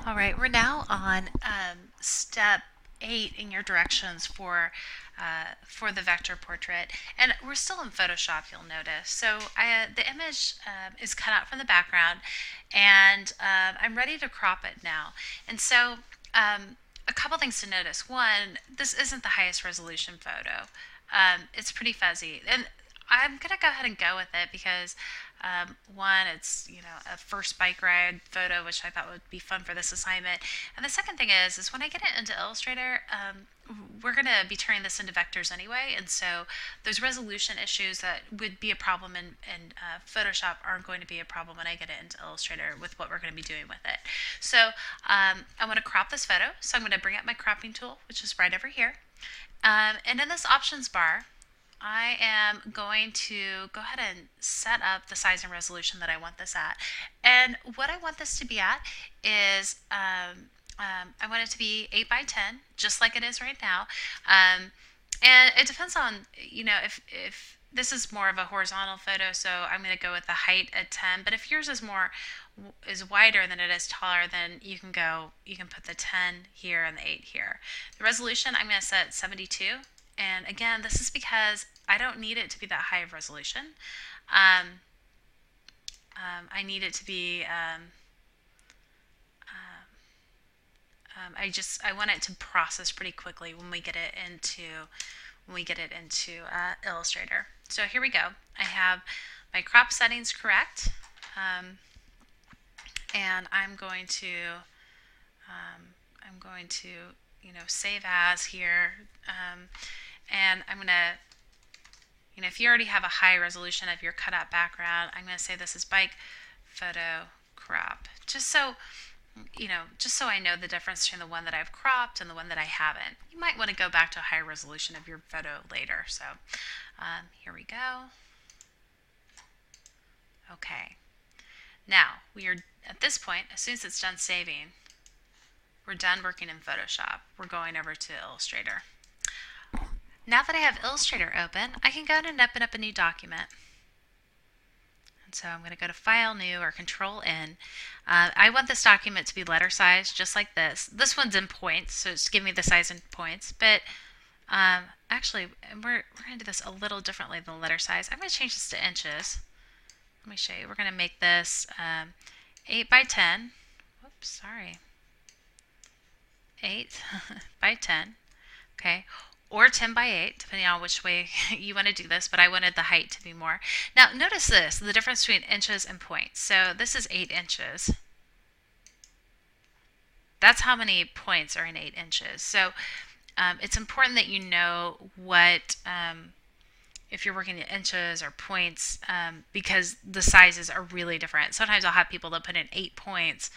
All right, we're now on step 8 in your directions for the vector portrait, and we're still in Photoshop. You'll notice. So the image is cut out from the background, and I'm ready to crop it now. And so a couple things to notice. One, this isn't the highest resolution photo. It's pretty fuzzy, and I'm gonna go ahead and go with it because one, it's a first bike ride photo, which I thought would be fun for this assignment. And the second thing is when I get it into Illustrator, we're gonna be turning this into vectors anyway, and so those resolution issues that would be a problem in Photoshop aren't going to be a problem when I get it into Illustrator with what we're going to be doing with it. So I want to crop this photo, so I'm going to bring up my cropping tool, which is right over here. And in this options bar, I am going to go ahead and set up the size and resolution that I want this at. And what I want this to be at is I want it to be 8 by 10, just like it is right now. And it depends on, if this is more of a horizontal photo, so I'm going to go with the height at 10. But if yours is wider than it is taller, then you can put the 10 here and the 8 here. The resolution I'm going to set 72. And again, this is because I don't need it to be that high of resolution. I need it to be, I want it to process pretty quickly when we get it into Illustrator. So here we go. I have my crop settings correct, and I'm going to save as here. And I'm going to, if you already have a high resolution of your cutout background, I'm going to say this is bike photo crop. Just so I know the difference between the one that I've cropped and the one that I haven't. You might want to go back to a higher resolution of your photo later. So here we go. Okay. Now, we are at this point, as soon as it's done saving, we're done working in Photoshop. We're going over to Illustrator. Now that I have Illustrator open, I can go ahead and open up a new document. And so I'm going to go to File, New, or Control N. I want this document to be letter size, just like this. This one's in points, so it's giving me the size in points. But actually, we're going to do this a little differently than letter size. I'm going to change this to inches. Let me show you. We're going to make this 8 by 10. Whoops, sorry. 8 by 10. Okay. Or 10 by 8, depending on which way you want to do this, but I wanted the height to be more. Now, notice this, the difference between inches and points. So this is 8 inches. That's how many points are in 8 inches. So it's important that you know what, if you're working in inches or points, because the sizes are really different. Sometimes I'll have people that put in 8 points,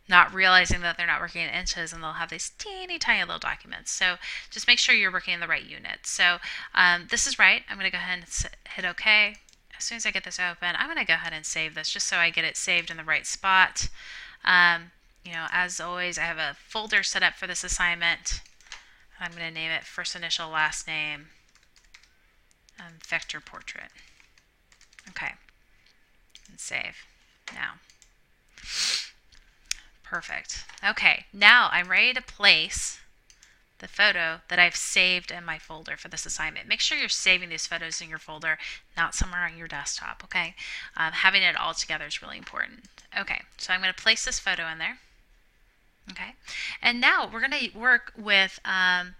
not realizing that they're not working in inches, and they'll have these teeny tiny little documents. So just make sure you're working in the right unit. So this is right. I'm going to go ahead and hit OK. As soon as I get this open, I'm going to go ahead and save this just so I get it saved in the right spot. As always, I have a folder set up for this assignment. I'm going to name it first initial, last name, vector portrait. Okay, and save. Now. Perfect. Okay, now I'm ready to place the photo that I've saved in my folder for this assignment. Make sure you're saving these photos in your folder, not somewhere on your desktop, okay? Having it all together is really important. Okay, so I'm going to place this photo in there. Okay, and now we're going to work with, the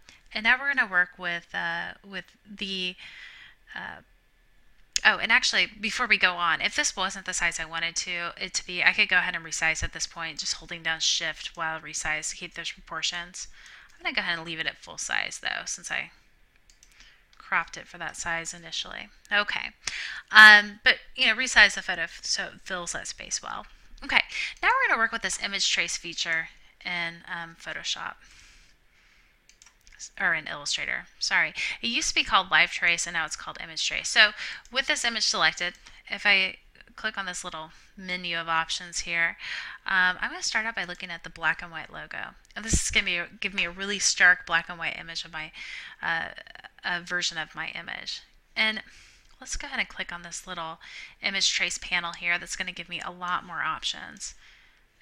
oh, and actually, before we go on, if this wasn't the size I wanted it to be, I could go ahead and resize at this point, just holding down Shift while I resize to keep those proportions. I'm going to go ahead and leave it at full size, though, since I cropped it for that size initially. Okay, but, resize the photo so it fills that space well. Okay, now we're going to work with this image trace feature in Photoshop. Or in Illustrator, sorry. It used to be called Live Trace, and now it's called Image Trace. So with this image selected, if I click on this little menu of options here, I'm going to start out by looking at the black and white logo. And this is going to give me a really stark black and white image of my version of my image. And let's go ahead and click on this little image trace panel here. That's going to give me a lot more options.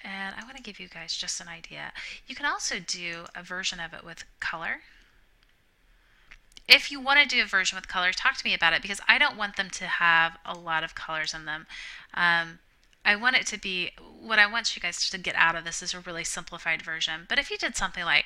And I want to give you guys just an idea. You can also do a version of it with color. If you want to do a version with color, talk to me about it because I don't want them to have a lot of colors in them. Um, I want it to be what I want you guys to get out of this is a really simplified version. But if you did something like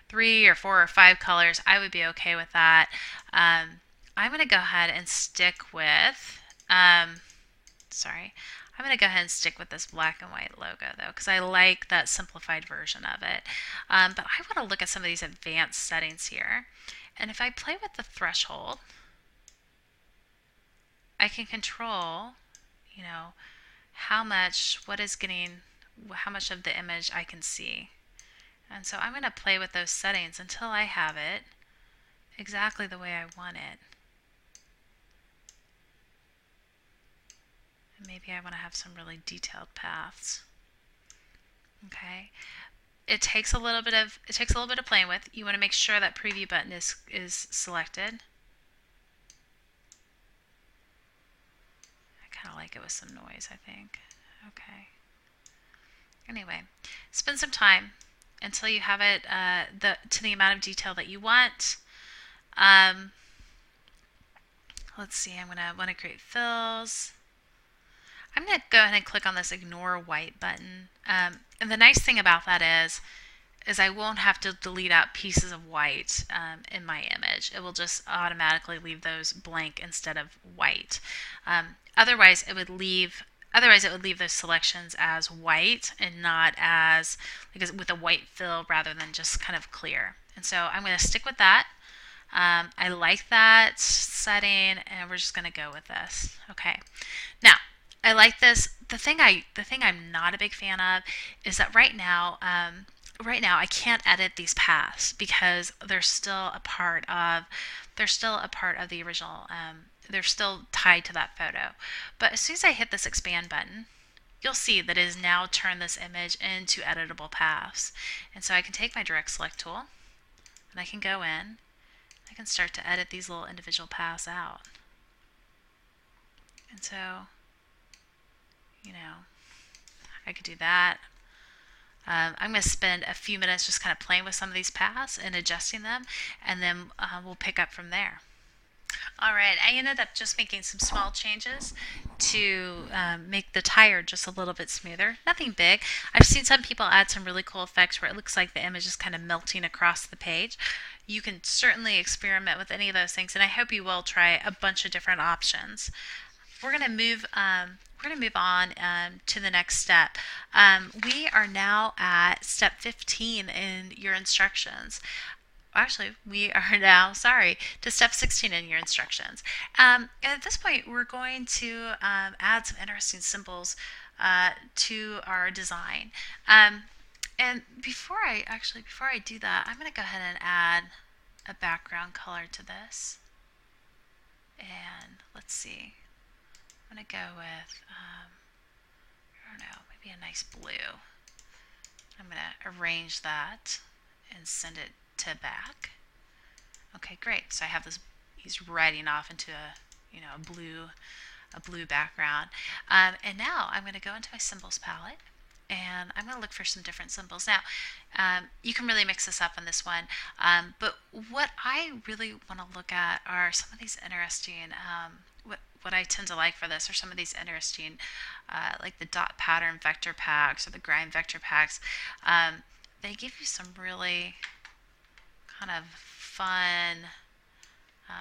3 or 4 or 5 colors, I would be okay with that. I'm going to go ahead and stick with, sorry, I'm going to go ahead and stick with this black and white logo though because I like that simplified version of it. But I want to look at some of these advanced settings here. And if I play with the threshold, I can control, you know, how much, what is getting, how much of the image I can see. And so I'm going to play with those settings until I have it exactly the way I want it. And maybe I want to have some really detailed paths. Okay. It takes a little bit of playing with. You want to make sure that preview button is selected. I kind of like it with some noise, I think. Okay. Anyway, spend some time until you have it to the amount of detail that you want. Let's see, I'm going to want to create fills. I'm going to go ahead and click on this ignore white button. And the nice thing about that is I won't have to delete out pieces of white in my image. It will just automatically leave those blank instead of white. Otherwise, it would leave those selections as white and not as with a white fill rather than just kind of clear. And so I'm going to stick with that. I like that setting, and we're just going to go with this. Okay. Now, I like this. The thing I'm not a big fan of is that right now I can't edit these paths because they're still a part of the original. They're still tied to that photo. But as soon as I hit this expand button, you'll see that it has now turned this image into editable paths. And so I can take my direct select tool and I can go in. I can start to edit these little individual paths out. And so, I could do that. I'm going to spend a few minutes just kind of playing with some of these paths and adjusting them, and then we'll pick up from there. All right, I ended up just making some small changes to make the tire just a little bit smoother. Nothing big. I've seen some people add some really cool effects where it looks like the image is kind of melting across the page. You can certainly experiment with any of those things, and I hope you will try a bunch of different options. We're going to move on to the next step. We are now at step 15 in your instructions. Actually, we are now, to step 16 in your instructions. And at this point, we're going to add some interesting symbols to our design. And before I do that, I'm going to go ahead and add a background color to this. And let's see. I'm going to go with, I don't know, maybe a nice blue. I'm going to arrange that and send it to back. Okay, great. So I have this, he's riding off into a blue background. And now I'm going to go into my symbols palette and I'm going to look for some different symbols. Now, you can really mix this up on this one, but what I really want to look at are some of these interesting, what I tend to like for this are some of these interesting, like the dot pattern vector packs or the grind vector packs. They give you some really kind of fun,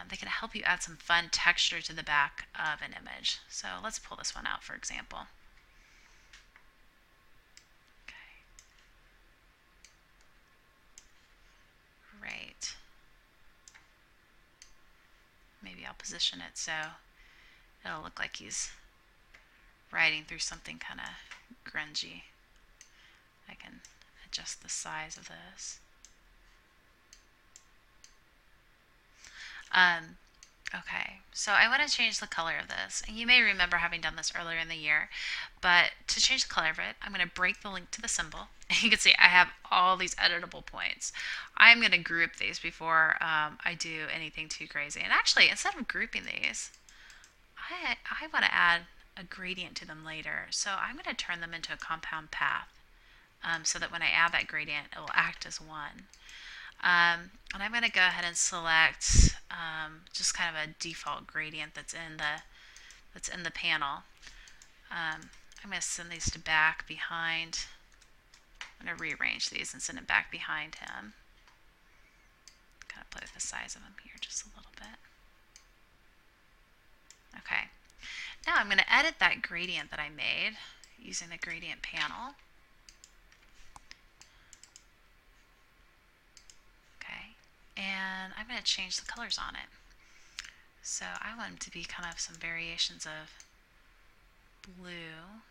they can help you add some fun texture to the back of an image. So let's pull this one out, for example. Okay. Great. Maybe I'll position it so it'll look like he's riding through something kind of grungy. I can adjust the size of this. Okay, so I want to change the color of this. And you may remember having done this earlier in the year, but to change the color of it, I'm going to break the link to the symbol. And you can see I have all these editable points. I'm going to group these before I do anything too crazy. And actually, instead of grouping these, I want to add a gradient to them later. So I'm going to turn them into a compound path. so that when I add that gradient, it will act as one. And I'm going to go ahead and select just kind of a default gradient that's in the panel. I'm going to send these to back behind. I'm going to rearrange these and send it back behind him. Kind of play with the size of him here just a little bit. Okay. Now I'm going to edit that gradient that I made using the gradient panel. Okay. And I'm going to change the colors on it. So I want them to be kind of some variations of blue.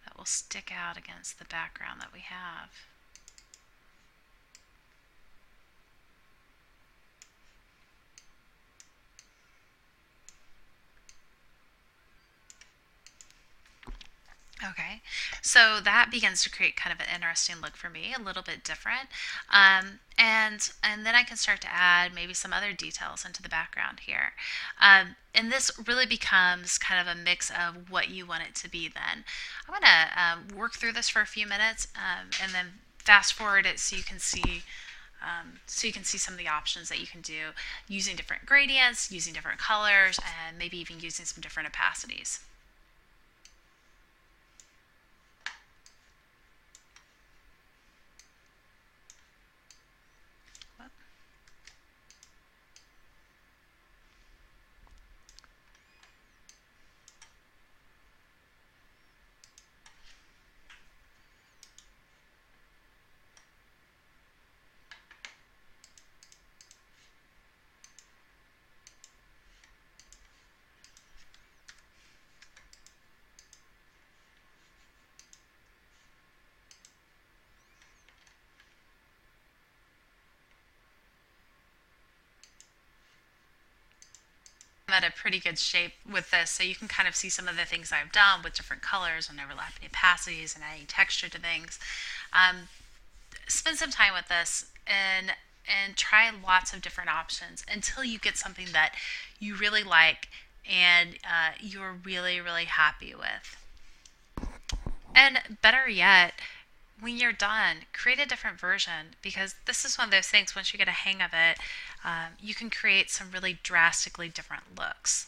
That will stick out against the background that we have. Okay, so that begins to create kind of an interesting look for me, a little bit different. And then I can start to add maybe some other details into the background here. And this really becomes kind of a mix of what you want it to be then. I'm going to work through this for a few minutes and then fast forward it so you can see some of the options that you can do using different gradients, using different colors, and maybe even using some different opacities. I'm at a pretty good shape with this, so you can kind of see some of the things I've done with different colors and overlapping opacities and adding texture to things. Spend some time with this and try lots of different options until you get something that you really like and you're really, really happy with. And better yet, when you're done, create a different version, because this is one of those things, once you get a hang of it, you can create some really drastically different looks.